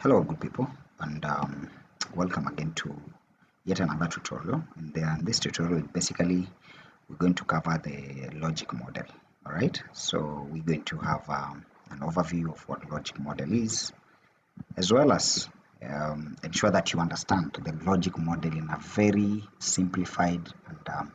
Hello, good people, and welcome again to yet another tutorial. In this tutorial, basically, we're going to cover the logic model. All right, so we're going to have an overview of what logic model is, as well as ensure that you understand the logic model in a very simplified and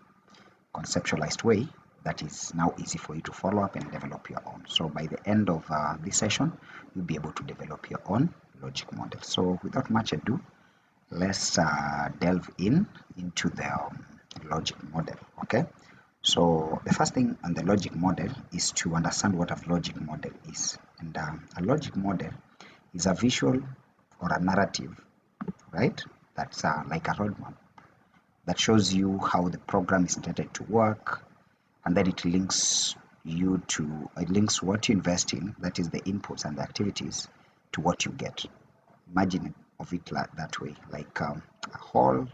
conceptualized way that is now easy for you to follow up and develop your own. So by the end of this session, you'll be able to develop your own logic model. So without much ado, let's delve into the logic model. Okay, so the first thing on the logic model is to understand what a logic model is. And a logic model is a visual or a narrative, right? That's like a roadmap that shows you how the program is intended to work, and then it links what you invest in, that is the inputs and the activities, to what you get. Imagine of it that way, like a whole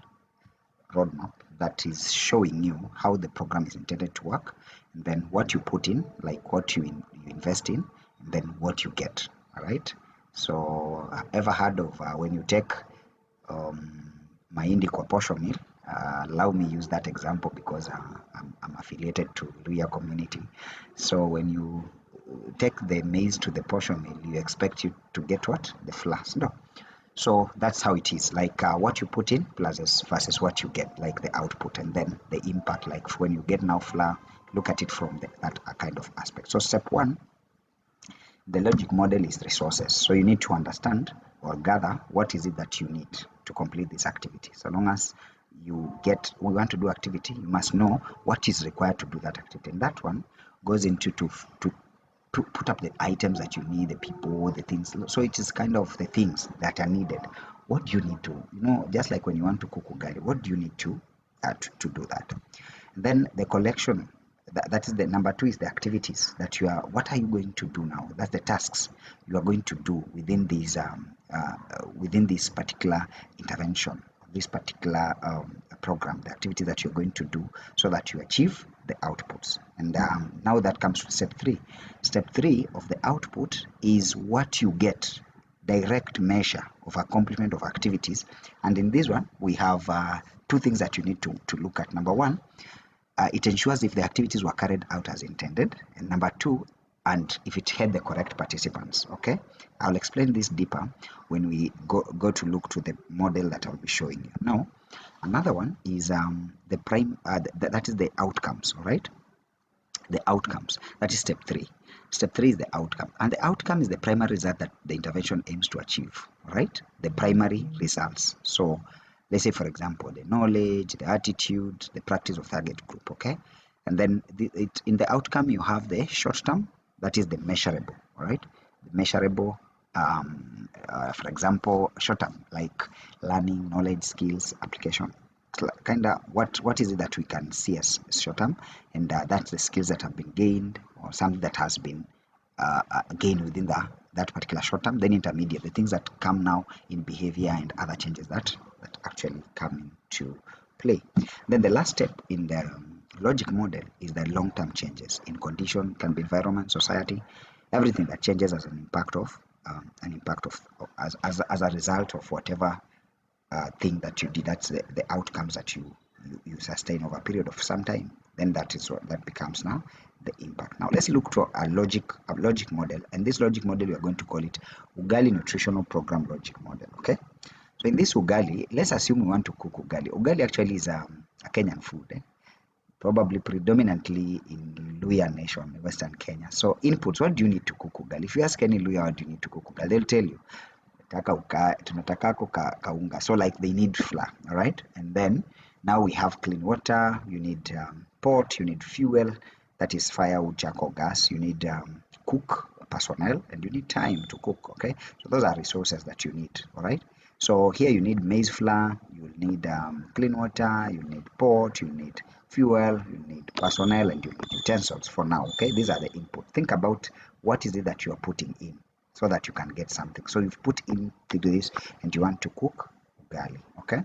roadmap that is showing you how the program is intended to work, and then what you put in, like what you invest in, and then what you get. All right, so ever heard of when you take mahindi kwa posho mill? Allow me use that example because I'm affiliated to Luya community. So when you take the maize to the posho mill, you expect you to get what? The flour. No. So that's how it is, like what you put in plus versus what you get, like the output, and then the impact, like when you get now flour, look at it from that kind of aspect. So step one, the logic model is resources. So you need to understand or gather what is it that you need to complete this activity. So long as we want to do activity, you must know what is required to do that activity. And that one goes into to put up the items that you need, the people, the things. So it is kind of the things that are needed. What do you need to, just like when you want to cook ugali, what do you need to do that? And then the collection, that is the number two, is the activities that what are you going to do now? That's the tasks you are going to do within this particular intervention, this particular program, the activity that you're going to do so that you achieve the outputs. And now that comes to step three. Step three of the output is what you get, direct measure of accomplishment of activities. And in this one, we have two things that you need to look at. Number one, it ensures if the activities were carried out as intended. And number two, and if it had the correct participants. Okay, I'll explain this deeper when we go to look to the model that I'll be showing you. Now, another one is that is the outcomes. All right, the outcomes, that is step three. Step three is the outcome, and the outcome is the primary result that the intervention aims to achieve. All right, the primary results. So let's say, for example, the knowledge, the attitude, the practice of target group. Okay, and then in the outcome you have the short term, that is the measurable. All right, the measurable, for example, short term, like learning, knowledge, skills, application. Kind of what is it that we can see as short term, and that's the skills that have been gained or something that has been gained within that particular short term. Then intermediate, the things that come now in behavior and other changes that actually come into play. Then the last step in the logic model is the long-term changes in condition, can be environment, society, everything that changes as an impact of as a result of whatever thing that you did. That's the outcomes that you sustain over a period of some time. Then that is what that becomes now the impact. Now let's look to a logic model, and this logic model we are going to call it Ugali Nutritional Program Logic Model. Okay, so in this ugali, let's assume we want to cook ugali. Ugali actually is a Kenyan food, probably predominantly in Luya nation, Western Kenya. So inputs, what do you need to cook ugali? If you ask any Luya what do you need to cook ugali, they'll tell you tunatakako kaunga. So like they need flour. All right, and then now we have clean water, you need pot, you need fuel, that is firewood, charcoal, gas, you need cook personnel, and you need time to cook. Okay, so those are resources that you need. All right, so here you need maize flour, you need clean water, you need pot, you need fuel, you need personnel, and you need utensils for now. Okay, these are the input. Think about what is it that you are putting in so that you can get something. So you've put into this and you want to cook ugali. Okay,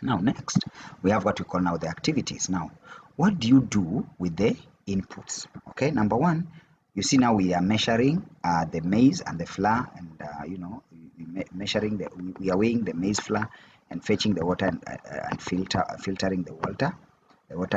now next we have what we call now the activities. Now what do you do with the inputs? Okay, number one, you see now we are measuring the maize and the flour, and measuring we are weighing the maize flour and fetching the water and filtering the water.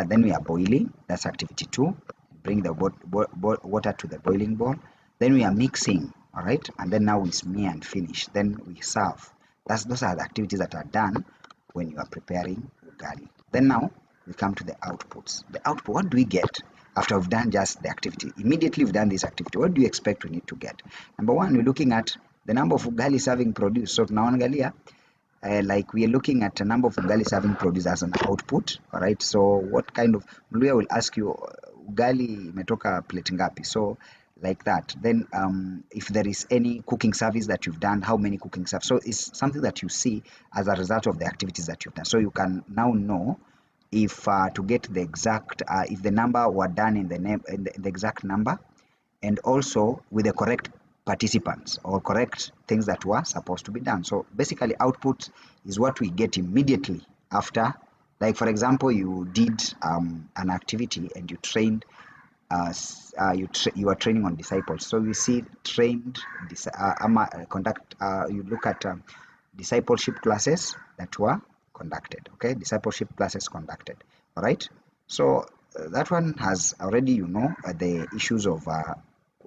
Then we are boiling. That's activity 2. Bring the water to the boiling boil. Then we are mixing, all right, and then now we smear and finish. Then we serve. Those are the activities that are done when you are preparing ugali. Then now we come to the outputs. The output, what do we get after we've done just the activity? Immediately we've done this activity, what do you expect we need to get? Number one, we're looking at the number of ugali serving produce. So tunaangalia like we are looking at a number of ugali serving produce as an output. All right, so what kind of, Mluya will ask you ugali imetoka plate ngapi, so like that. Then if there is any cooking service that you've done, how many cooking service, so it's something that you see as a result of the activities that you've done. So you can now know if to get the exact if the number were done in the exact number, and also with the correct participants or correct things that were supposed to be done. So basically output is what we get immediately after, like for example, you did an activity and you trained you are training on disciples. So you see trained conduct you look at discipleship classes that were conducted. Okay, discipleship classes conducted. All right, so that one has already, the issues of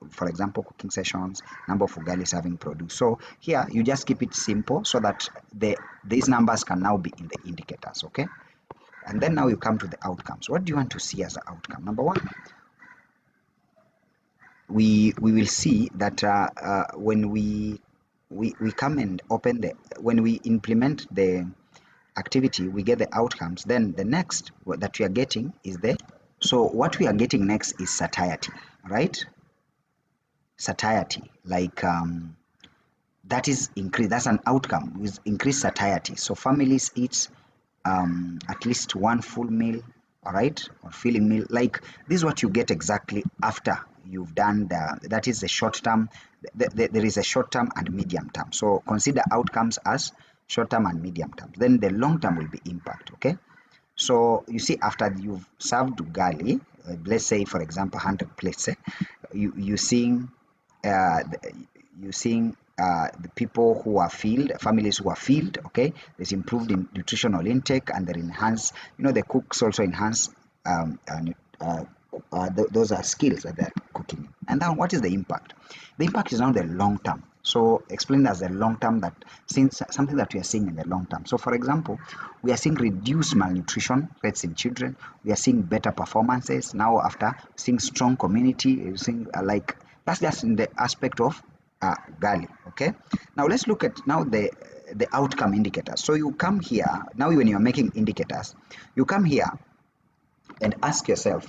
for example, cooking sessions, number of ugali serving produce. So here you just keep it simple so that these numbers can now be in the indicators. Okay, and then now you come to the outcomes. What do you want to see as an outcome? Number one, we will see that when we come and open when we implement the activity, we get the outcomes. Then the next that we are getting is so what we are getting next is satiety, right? Satiety, like that is increased. That's an outcome with increased satiety. So families eat at least one full meal, all right, or filling meal. Like this is what you get exactly after you've done that is the short term. There is a short term and medium term. So consider outcomes as short term and medium term. Then the long term will be impact. Okay. So you see, after you've served ugali, let's say for example 100 plates, you seeing the people who are filled, families who are filled. Okay, there's improved in nutritional intake, and they're enhanced. The cooks also enhance those are skills that they're cooking. And then what is the impact? The impact is now the long term. So explained as the long term, that since something that we are seeing in the long term. So for example, we are seeing reduced malnutrition rates in children. We are seeing better performances now after seeing strong community. Seeing like that's just in the aspect of ugali. Okay. Now let's look at now the outcome indicators. So you come here now when you are making indicators, you come here and ask yourself.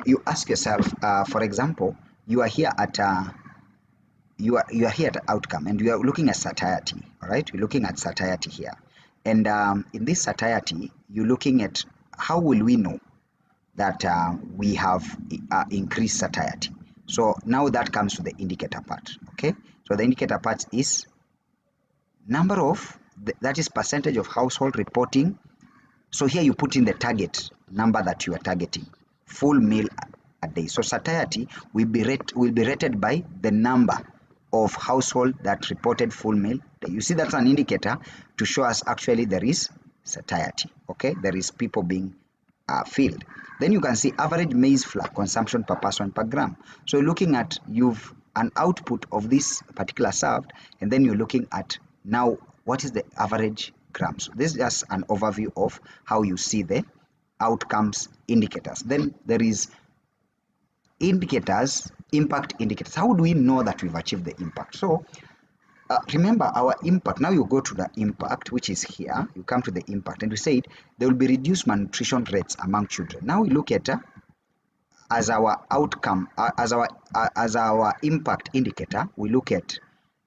You ask yourself, for example, you are here at you are here at outcome, and you are looking at satiety. All right, we're looking at satiety here, and in this satiety, you're looking at how will we know that we have increased satiety. So now that comes to the indicator part. Okay, so the indicator part is number of that is percentage of household reporting. So here you put in the target number that you are targeting, full meal a day. So satiety will be rated by the number of household that reported full meal. You see, that's an indicator to show us actually there is satiety. Okay, there is people being filled. Then you can see average maize flour consumption per person per gram. So you're looking at you've an output of this particular served, and then you're looking at now what is the average grams. So this is just an overview of how you see the outcomes indicators. Then there is indicators, impact indicators. How do we know that we've achieved the impact? So remember our impact. Now you go to the impact, which is here. You come to the impact, and we said there will be reduced malnutrition rates among children. Now we look at as our outcome, as our impact indicator, we look at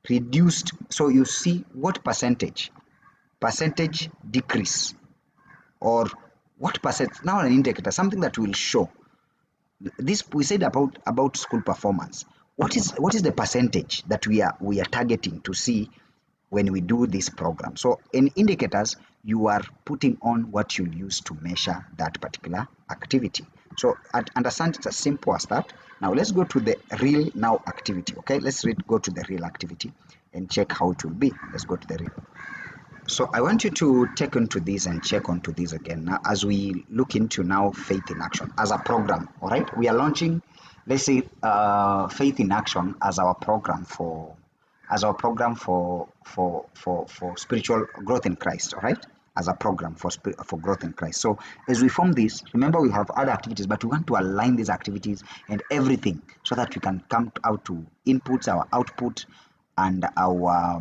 reduced. So you see what percentage decrease, or what percent. Now an indicator, something that will show. This we said about school performance. What is the percentage that we are targeting to see when we do this program. So in indicators, you are putting on what you'll use to measure that particular activity. So understand it's as simple as that. Now let's go to the real now activity. Okay, let's go to the real activity and check how it will be. Let's go to the real. So I want you to take into this and check onto this again now as we look into now Faith in Action as a program. All right, we are launching, let's say, Faith in Action as our program for spiritual growth in Christ. All right, as a program for growth in Christ. So as we form this, remember we have other activities, but we want to align these activities and everything so that we can come out to inputs, our output, and our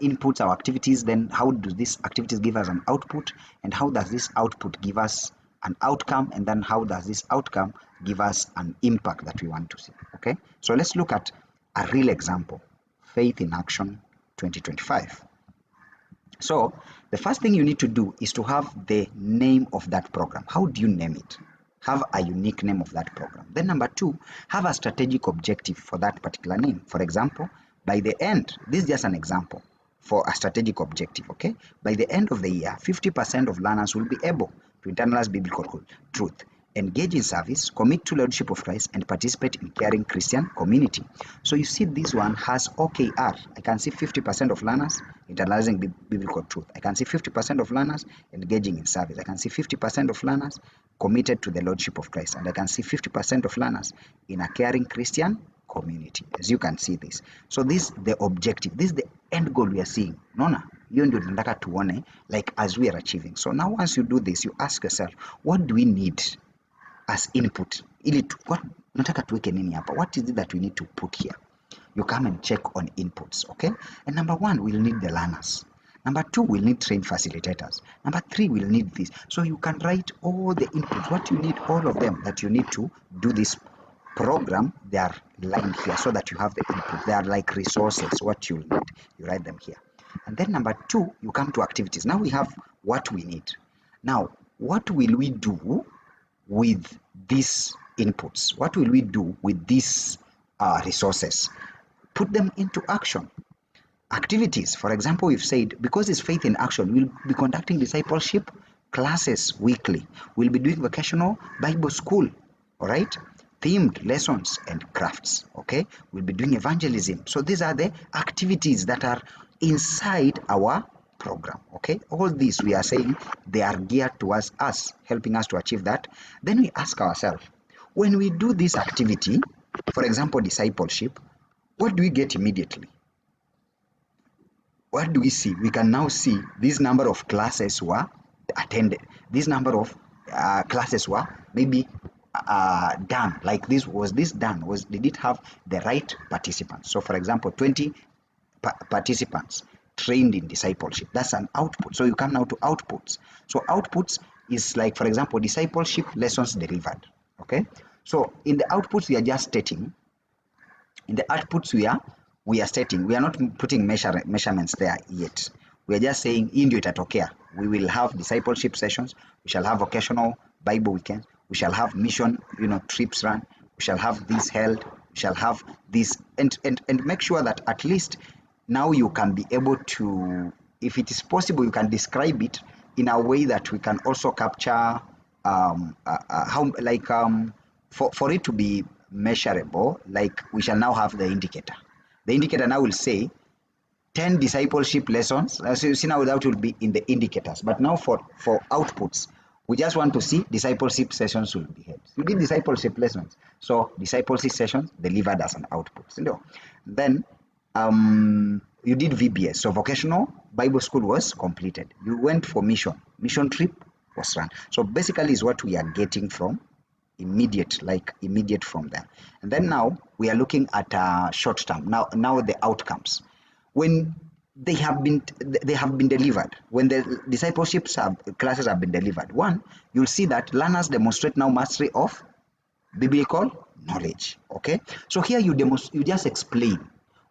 inputs, our activities. Then how do these activities give us an output, and how does this output give us an outcome, and then how does this outcome give us an impact that we want to see? Okay, so let's look at a real example, Faith in Action 2025. So the first thing you need to do is to have the name of that program. How do you name it? Have a unique name of that program. Then number two, have a strategic objective for that particular name. For example, by the end, this is just an example for a strategic objective, okay? By the end of the year, 50% of learners will be able to internalize biblical truth, engage in service, commit to leadership of Christ, and participate in caring Christian community. So you see this one has OKR. I can see 50% of learners internalizing biblical truth. I can see 50% of learners engaging in service. I can see 50% of learners committed to the Lordship of Christ. And I can see 50% of learners in a caring Christian community. As you can see this. So this is the objective. This is the end goal we are seeing. Nona, hiyo ndio tunataka tuone, like as we are achieving. So now once you do this, you ask yourself, what do we need as input? What nataka tuweke nini hapa? What is it that we need to put here? You come and check on inputs, okay? And number one, we'll need the learners. Number two, we'll need trained facilitators. Number three, we'll need this. So you can write all the inputs, what you need, all of them that you need to do this program. They are lined here so that you have the input. They are like resources, what you need. You write them here. And then number two, you come to activities. Now we have what we need. Now, what will we do with these inputs? What will we do with these resources? Put them into action. Activities, for example, we've said, because it's Faith in Action, we'll be conducting discipleship classes weekly. We'll be doing vocational Bible school, all right? Themed lessons and crafts, okay? We'll be doing evangelism. So these are the activities that are inside our program, okay? All these we are saying they are geared towards us, helping us to achieve that. Then we ask ourselves, when we do this activity, for example, discipleship, what do we get immediately? What do we see? We can now see this number of classes were attended. This number of classes were maybe done. Like this, was this done? Did it have the right participants? So for example, 20 participants trained in discipleship. That's an output. So you come now to outputs. So outputs is like, for example, discipleship lessons delivered. Okay. So in the outputs, we are just stating. In the outputs, we are stating. We are not putting measurements there yet. We are just saying, hii ndio itatokea. We will have discipleship sessions. We shall have occasional Bible weekends. We shall have mission, trips run. We shall have this held. We shall have this, and make sure that at least now you can be able to, if it is possible, you can describe it in a way that we can also capture how, like, for it to be measurable. Like, we shall now have the indicator. The indicator now will say 10 discipleship lessons. As you see now, that will be in the indicators. But now for outputs, we just want to see discipleship sessions will be held. You did discipleship lessons. So discipleship sessions delivered as an output. Then you did VBS. So vocational Bible school was completed. You went for mission trip was run. So basically is what we are getting from immediate from there. And then now we are looking at short term. Now the outcomes. When they have been delivered, when the discipleship classes have been delivered, one, you'll see that learners demonstrate now mastery of biblical knowledge. Okay, so here you just explain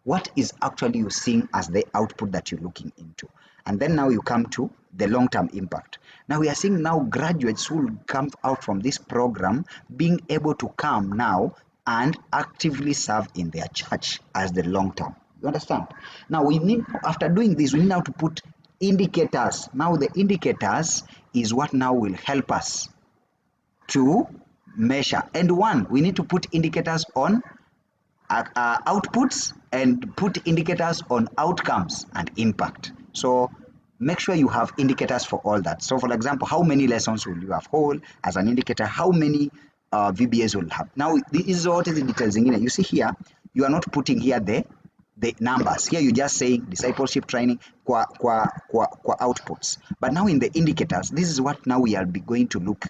what is actually you seeing as the output that you're looking into. And then now you come to the long-term impact. Now we are seeing now graduates who will come out from this program being able to come now and actively serve in their church as the long term. You understand? Now we need, after doing this, we need now to put indicators. Now the indicators is what now will help us to measure. And one, we need to put indicators on outputs and put indicators on outcomes and impact. So make sure you have indicators for all that. So for example, how many lessons will you have whole as an indicator? How many VBAs will have? Now this is what is the details. You see here, you are not putting here the numbers. Here you just say discipleship training qua outputs. But now in the indicators, this is what now we are going to look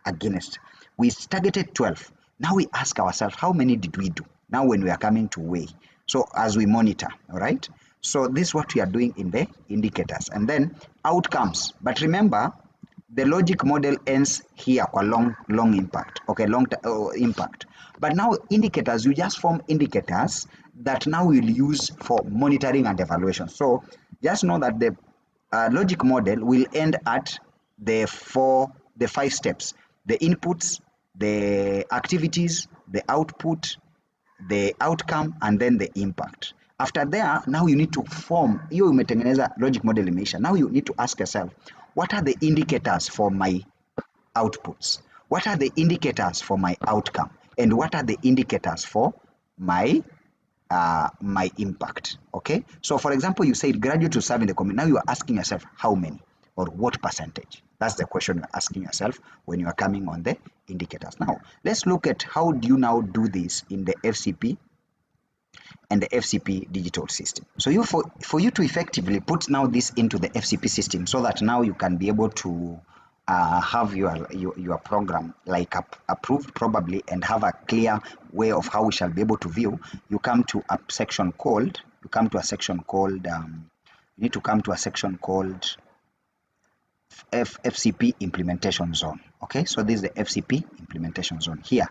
against. We targeted 12. Now we ask ourselves, how many did we do? Now when we are coming to weigh. So as we monitor, all right? So this is what we are doing in the indicators. And then outcomes. But remember, the logic model ends here for long impact. Okay, long impact. But now indicators, you just form indicators that now we'll use for monitoring and evaluation. So just know that the logic model will end at the 5 steps: the inputs, the activities, the output, the outcome, and then the impact. After there, now you need to form, hiyo umetengeneza logic model imeisha. Now you need to ask yourself, what are the indicators for my outputs? What are the indicators for my outcome? And what are the indicators for my my impact? Okay, so for example, you said graduate to serve in the community. Now you are asking yourself, how many or what percentage? That's the question you're asking yourself when you are coming on the indicators. Now let's look at how do you now do this in the FCP and the FCP digital system. So you for you to effectively put now this into the FCP system, so that now you can be able to have your program like approved probably, and have a clear way of how we shall be able to view. You come to a section called, you need to come to a section called FCP implementation zone. Okay, so this is the FCP implementation zone. Here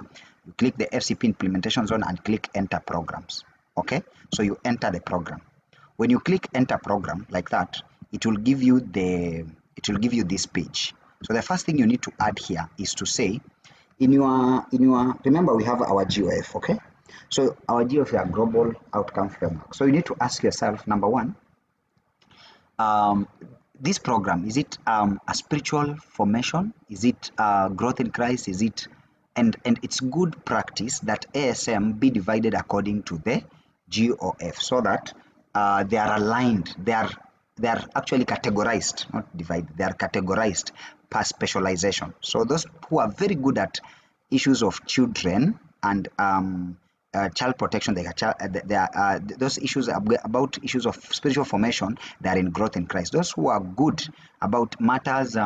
you click the FCP implementation zone and click enter programs. Okay, so you enter the program. When you click enter program like that, it will give you this page. So the first thing you need to add here is to say, in your remember we have our GOF. Okay, so our GOF is a global outcome framework. So you need to ask yourself, number one, this program, is it a spiritual formation? Is it growth in Christ? Is it, and it's good practice that ASM be divided according to the GOF, so that they are aligned. They are actually categorized, not divided. They are categorized per specialization. So those who are very good at issues of children and child protection, those issues about issues of spiritual formation, they are in growth in Christ. Those who are good about matters,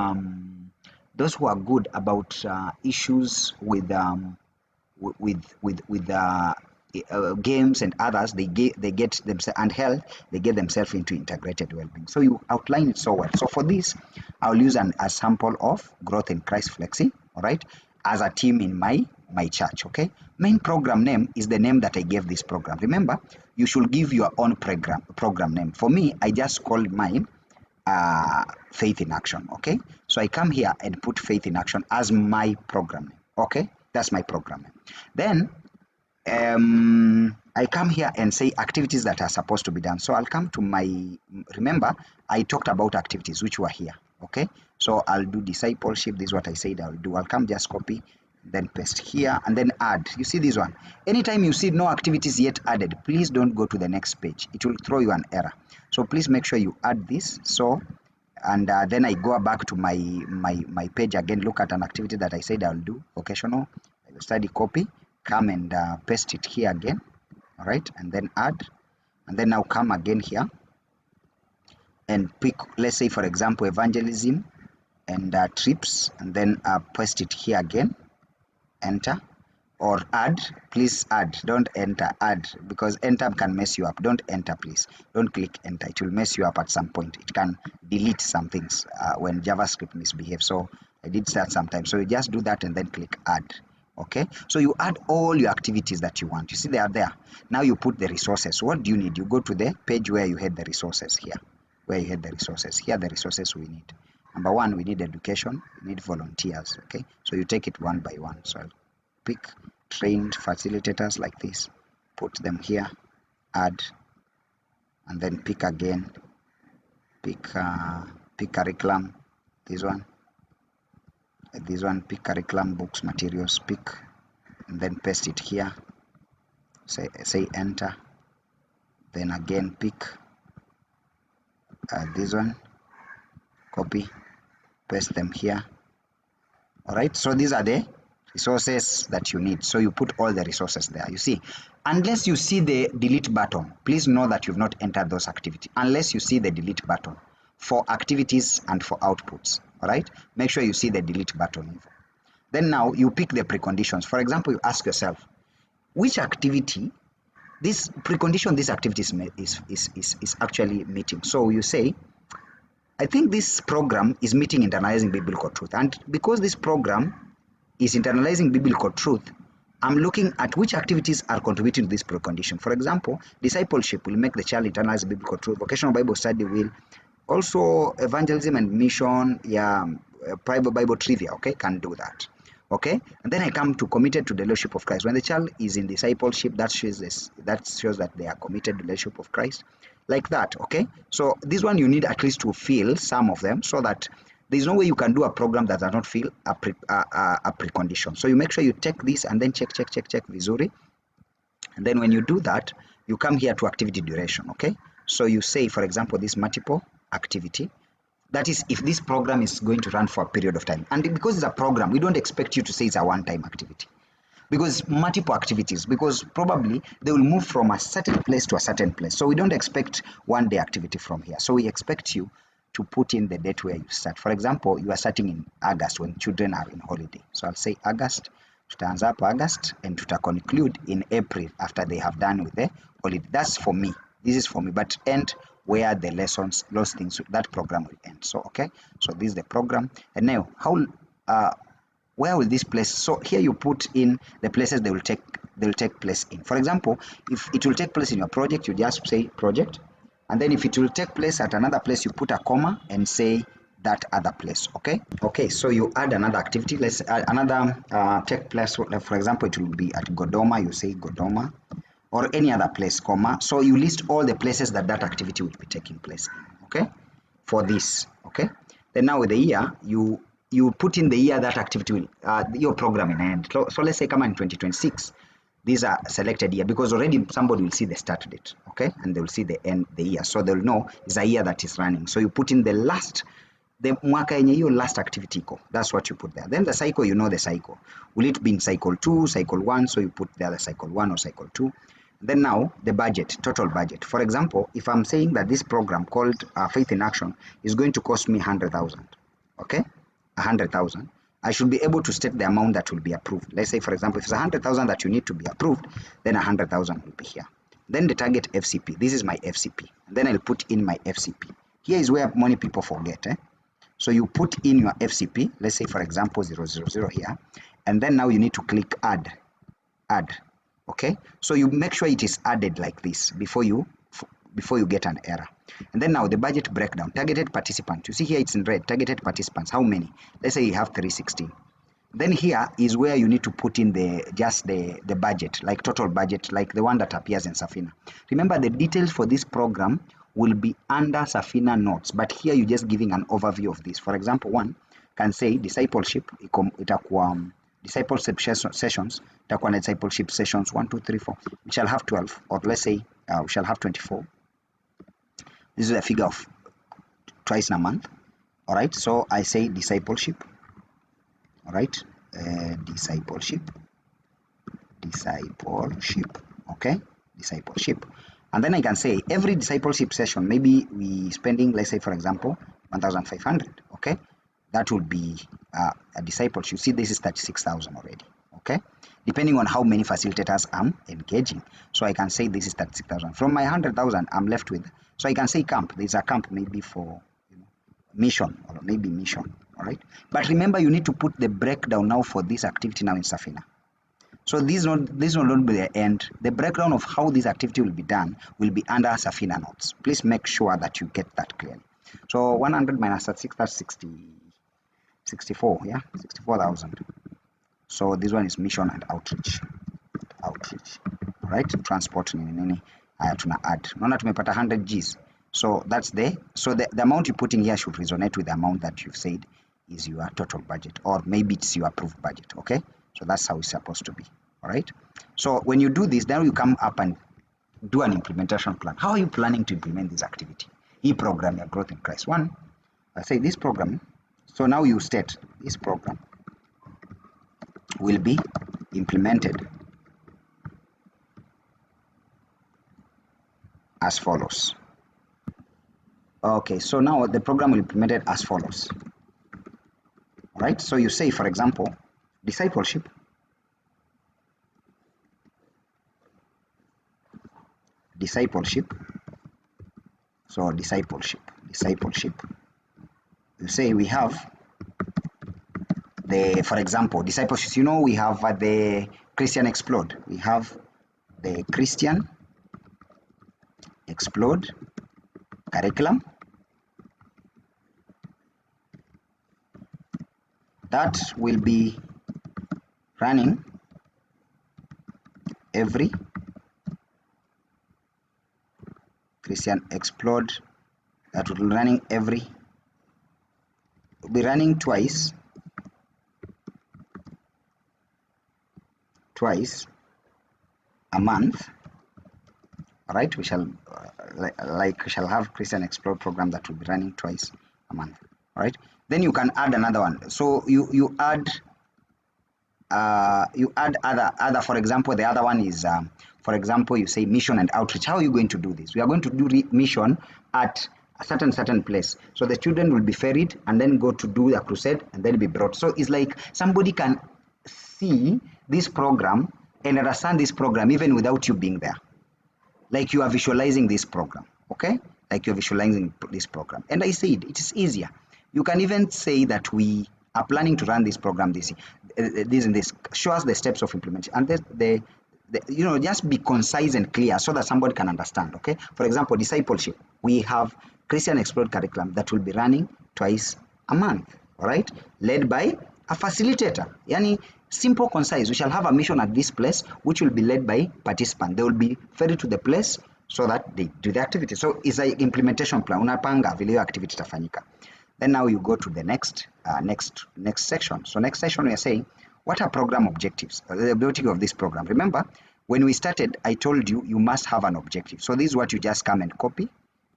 those who are good about issues with games and others, they get themselves, and health, they get themselves into integrated well-being. So you outline it so well. So for this, I'll use a sample of growth in Christ Flexi, all right, as a team in my church. Okay, main program name is the name that I gave this program. Remember, you should give your own program name. For me, I just called mine Faith in Action. Okay, so I come here and put Faith in Action as my program name. Okay, that's my program name. Then I come here and say activities that are supposed to be done. So I'll come to remember I talked about activities which were here. Okay, so I'll do discipleship. This is what I said I'll do. I'll come, just copy, then paste here, and then add. You see this one. Anytime you see no activities yet added, please don't go to the next page. It will throw you an error. So please make sure you add this. So, and then I go back to my page again, look at an activity that I said I'll do, vocational. I will study, copy, come and paste it here again. All right, and then add, and then now come again here and pick, let's say for example, evangelism and trips, and then paste it here again, enter, or add. Please add, don't enter, add, because enter can mess you up. Don't enter, please, don't click enter. It will mess you up at some point. It can delete some things when JavaScript misbehaves. So I did that sometimes. So you just do that and then click add. Okay, so you add all your activities that you want. You see they are there. Now you put the resources. What do you need? You go to the page where you had the resources here. Where you had the resources. Here are the resources we need. Number one, we need education. We need volunteers. Okay, so you take it one by one. So I'll pick trained facilitators like this. Put them here. Add. and then pick again, pick curriculum, this one, pick curriculum, books, materials, pick, and then paste it here, say enter, then again pick this one, copy, paste them here. All right, so these are the resources that you need. So you put all the resources there. You see, unless you see the delete button, please know that you've not entered those activities. Unless you see the delete button for activities and for outputs. All right, make sure you see the delete button. Then now you pick the preconditions. For example, you ask yourself, which activity this precondition this activity is actually meeting. So you say, I think this program is meeting internalizing biblical truth. And because this program is internalizing biblical truth, I'm looking at which activities are contributing to this precondition. For example, discipleship will make the child internalize biblical truth. Vocational Bible study will. Also, evangelism and mission, private Bible trivia, okay, can do that. Okay, and then I come to committed to the Lordship of Christ. When the child is in discipleship, that shows that they are committed to the Lordship of Christ, like that. Okay, so this one you need at least to fill some of them, so that there's no way you can do a program that does not fill a precondition. So you make sure you take this and then check Vizuri, and then when you do that, you come here to activity duration. Okay, so you say, for example, this multiple activity. That is, if this program is going to run for a period of time. And because it's a program, we don't expect you to say it's a one-time activity. Because multiple activities, because probably they will move from a certain place to a certain place. So we don't expect one-day activity from here. So we expect you to put in the date where you start. For example, you are starting in August when children are in holiday. So I'll say August, tutaanza up August, and tuta conclude in April after they have done with the holiday. That's for me. This is for me, but end where the lessons, those things, that program will end. So okay, so this is the program. And now how where will this place, so here you put in the places they will take place in. For example, if it will take place in your project, you just say project, and then if it will take place at another place, you put a comma and say that other place. Okay, so you add another activity. Let's add another take place. For example, it will be at Godoma. You say Godoma, or any other place, comma. So you list all the places that activity will be taking place in, okay, for this. Okay, then now with the year, you put in the year that activity will your program in end. So let's say come in 2026, these are selected year, because already somebody will see the start date, okay, and they will see the end, the year, so they'll know it's a year that is running. So you put in the mwaka yenye hiyo last activity iko, that's what you put there. Then the cycle, you know the cycle, will it be in cycle 2, cycle 1, so you put the other cycle 1 or cycle 2. Then now the budget, total budget. For example, if I'm saying that this program called Faith in Action is going to cost me 100,000, okay, 100,000, I should be able to state the amount that will be approved. Let's say, for example, if it's 100,000 that you need to be approved, then 100,000 will be here. Then the target FCP, this is my FCP. And then I'll put in my FCP. Here is where many people forget. So you put in your FCP, let's say, for example, 000 here, and then now you need to click add. Okay, so you make sure it is added like this before you get an error. And then now the budget breakdown, targeted participants. You see here it's in red, targeted participants, how many? Let's say you have 316. Then here is where you need to put in the budget, like total budget, like the one that appears in Safina. Remember, the details for this program will be under Safina notes, but here you're just giving an overview of this. For example, one can say discipleship, itakuwa discipleship sessions, itakuwa na discipleship sessions 1, 2, 3, 4. We shall have 12, or let's say we shall have 24. This is a figure of twice in a month. All right, so I say discipleship. All right, discipleship. Okay, discipleship. And then I can say every discipleship session, maybe we spending, let's say, for example, 1,500. Okay, that would be a discipleship. You see, this is 36,000 already. Okay, depending on how many facilitators I'm engaging. So I can say this is 36,000. From my 100,000, I'm left with. So I can say camp. There's a camp maybe for mission, or maybe mission. All right. But remember, you need to put the breakdown now for this activity now in Safina. So this will not be the end. The breakdown of how this activity will be done will be under Safina notes. Please make sure that you get that clearly. So 100 minus 36, that's 64, yeah, 64,000. So this one is mission and outreach. All right, transport nini. Haya, tuna add, unaona tumepata 100 Gs. So that's the amount you put in here should resonate with the amount that you've said is your total budget, or maybe it's your approved budget. Okay, so that's how it's supposed to be. All right, so when you do this, then you come up and do an implementation plan. How are you planning to implement this activity? E-program your growth in Christ. One, I say this program. So now you state this program will be implemented as follows. Okay, so now the program will be implemented as follows. All right, so you say, for example, discipleship. So discipleship. You say we have the, for example, discipleship. You know, we have the Christian Explode. We have the Christian Explode curriculum that will be running every Christian Explode that will be running will be running twice a month. All right, we shall we shall have Christian Explode program that will be running twice a month. All right, then you can add another one. So you add other, for example, the other one is for example, you say mission and outreach. How are you going to do this? We are going to do mission at a certain place, so the children will be ferried and then go to do a crusade and then be brought. So it's like somebody can see this program and understand this program even without you being there, like you are visualizing this program. Okay, like you're visualizing this program. And I said it is easier. You can even say that we are planning to run this program this and this. Show us the steps of implementation, and the you know, just be concise and clear so that somebody can understand. Okay, for example, discipleship, we have Christian Explode curriculum that will be running twice a month. All right, led by a facilitator. Yani simple, concise. We shall have a mission at this place which will be led by participants. They will be ferried to the place so that they do the activity. So it's an implementation plan. Unapanga vile hiyo activity itafanyika. Then now you go to the next section. So next section we are saying, what are program objectives? The objective of this program. Remember, when we started, I told you you must have an objective. So this is what you just come and copy,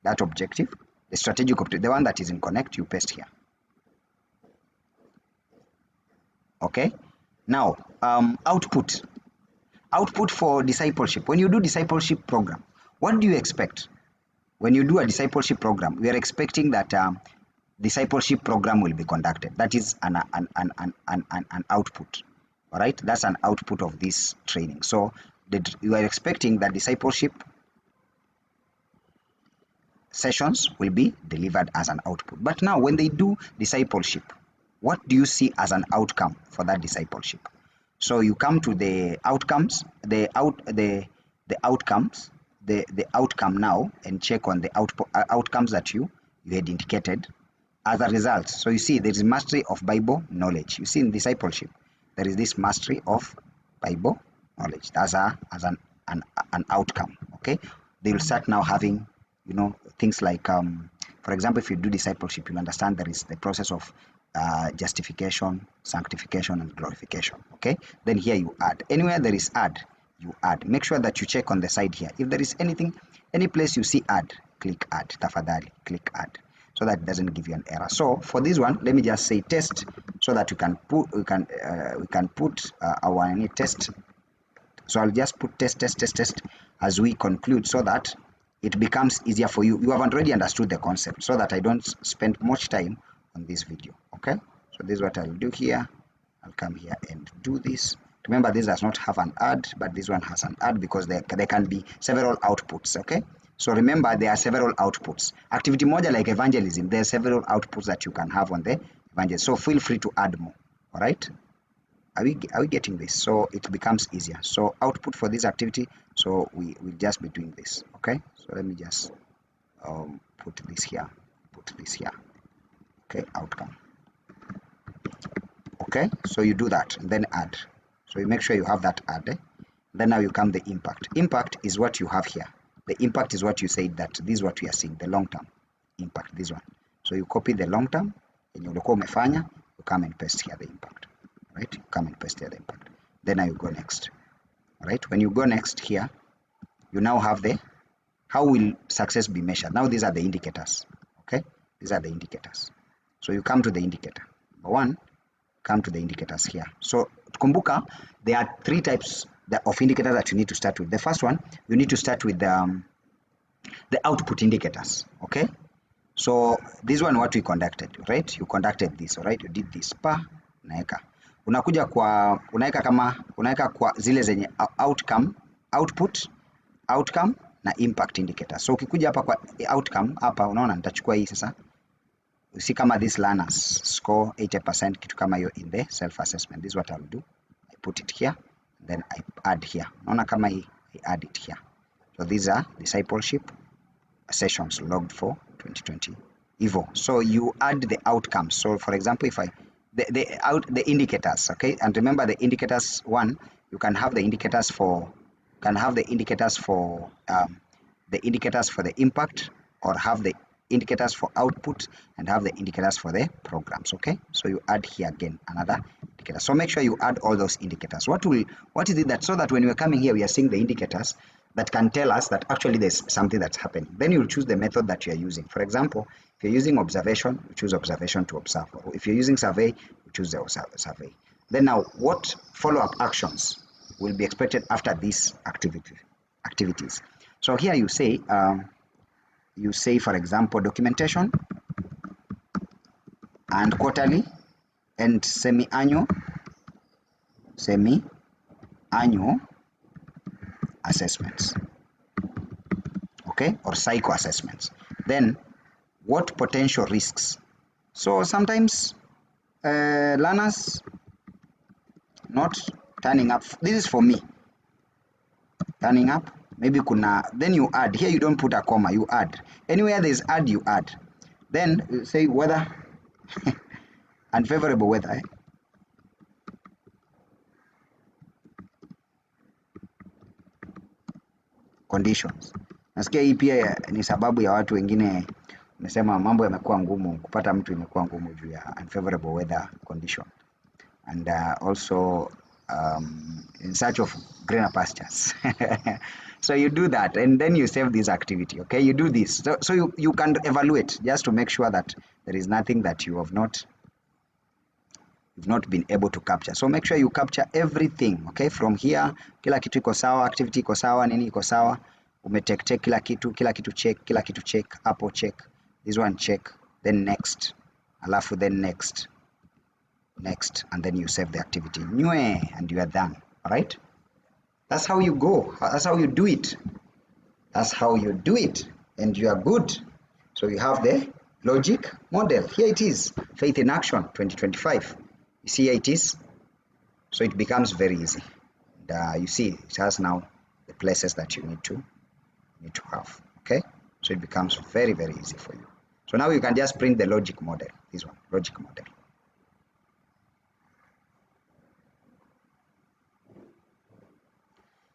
that objective, the strategic objective, the one that is in Connect, you paste here. Okay. Now, output for discipleship. When you do discipleship program, what do you expect? When you do a discipleship program, we are expecting that discipleship program will be conducted. That is an output. All right, that's an output of this training. So you are expecting that discipleship sessions will be delivered as an output. But now when they do discipleship, what do you see as an outcome for that discipleship? So you come to the outcomes, the outcome now, and check on the outcomes that you had indicated as a result. So you see there is mastery of Bible knowledge. You see in discipleship there is this mastery of Bible knowledge as an outcome. Okay, they will start now having, you know, things like for example, if you do discipleship, you'll understand there is the process of justification, sanctification, and glorification. Okay, then here you add. Anywhere there is add, you add. Make sure that you check on the side here. If there is anything, any place you see add, click add. Tafadhali, click add, so that it doesn't give you an error. So for this one, let me just say test, so that we can put our test. So I'll just put test as we conclude, so that it becomes easier for you. You have already understood the concept, so that I don't spend much time on this video. Okay, so this is what I'll do here. I'll come here and do this. Remember, this does not have an add, but this one has an add because there can be several outputs. Okay, so remember, there are several outputs. Activity moja like evangelism, there are several outputs that you can have on the evangelism. So feel free to add more. All right, are we getting this? So it becomes easier. So output for this activity, so we will just be doing this. Okay, so let me just put this here. Okay, outcome. Okay, so you do that and then add. So you make sure you have that add. Then now you come the impact. Impact is what you have here. The impact is what you said that this is what we are seeing, the long term impact, this one. So you copy the long term, yenye ulikuwa umefanya, you come and paste here the impact, right? You come and paste here the impact. Then now you go next, right? When you go next here, you now have the, how will success be measured? Now these are the indicators, okay? These are the indicators. So you come to the indicator. Number one, come to the indicators here. So kumbuka, there are three types of indicators that you need to start with. The first one, you need to start with the output indicators, okay? So this one what we conducted, right? You conducted this, all right? You did this, unaeka. Unakuja kwa, unaeka kwa zile zenye outcome na impact indicator. So ukikuja hapa kwa outcome, hapa unaona nitachukua hii sasa. You see kama this learners score 80% kitu kama hiyo in the self assessment. This is what I'll do. I put it here, then I add here. Unaona kama hii, I add it here. So these are discipleship sessions logged for 2020 Evo. So you add the outcomes. So for example, if the indicators, okay, and remember the indicators one, you can have the indicators for the indicators for the impact, or have the indicators for output and have the indicators for the programs, okay? So you add here again another indicator. So make sure you add all those indicators. What is it that, so that when we're coming here we are seeing the indicators that can tell us that actually there's something that's happening. Then you'll choose the method that you're using. For example, if you're using observation, you choose observation to observe. Or if you're using survey, you choose the survey. Then now, what follow-up actions will be expected after these activities? So here you say, for example, documentation and quarterly and semi-annual assessments, okay, or psycho assessments. Then what potential risks? So sometimes learners not turning up. This is for me. Turning up, maybe kuna, then you add. Here you don't put a comma, you add. Anywhere there's add, you add. Then you say weather, unfavorable weather. Conditions. Nasikia hii pia ni sababu ya watu wengine umesema mambo yamekuwa ngumu, kupata mtu imekuwa ngumu juu ya unfavorable weather condition. And also in search of greener pastures. So you do that and then you save this activity, okay? You do this. So you can evaluate just to make sure that there is nothing that you've not been able to capture. So make sure you capture everything, okay? From here, kila kitu iko sawa, activity iko sawa, nini iko sawa. Umetake kila kitu check, hapo check, this one check, then next, alafu then next, and then you save the activity. And you are done, all right? That's how you go. That's how you do it. That's how you do it, and you are good. So you have the logic model. Here it is, Faith in Action 2025. You see here it is. So it becomes very easy. And, you see it has now the places that you need to have, okay? So it becomes very, very easy for you. So now you can just print the logic model, this one, logic model.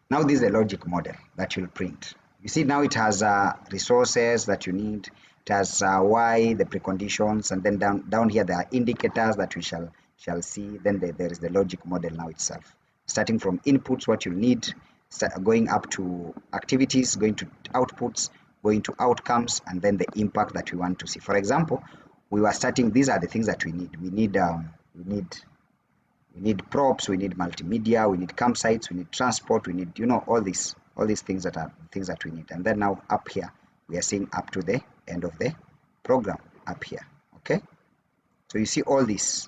Now this is a logic model that you'll print. You see now it has resources that you need. It has why, the preconditions, and then down here there are indicators that we shall see. Then there is the logic model now itself. Starting from inputs, what you need, going up to activities, going to outputs, going to outcomes, and then the impact that we want to see. For example, we were starting, these are the things that we need. We need props, we need multimedia, we need campsites, we need transport, we need, all these things that are things that we need. And then now up here, we are seeing up to the end of the program up here, okay? So you see all this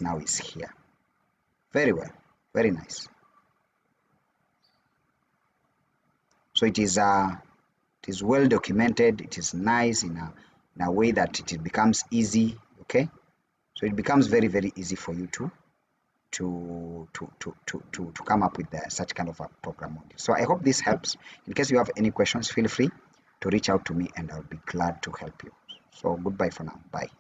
now is here. Very well, very nice. So it is well documented, it is nice in a way that it becomes easy, okay? So it becomes very, very easy for you to come up with such kind of a program module. So I hope this helps. In case you have any questions, feel free to reach out to me and I'll be glad to help you. So goodbye for now. Bye.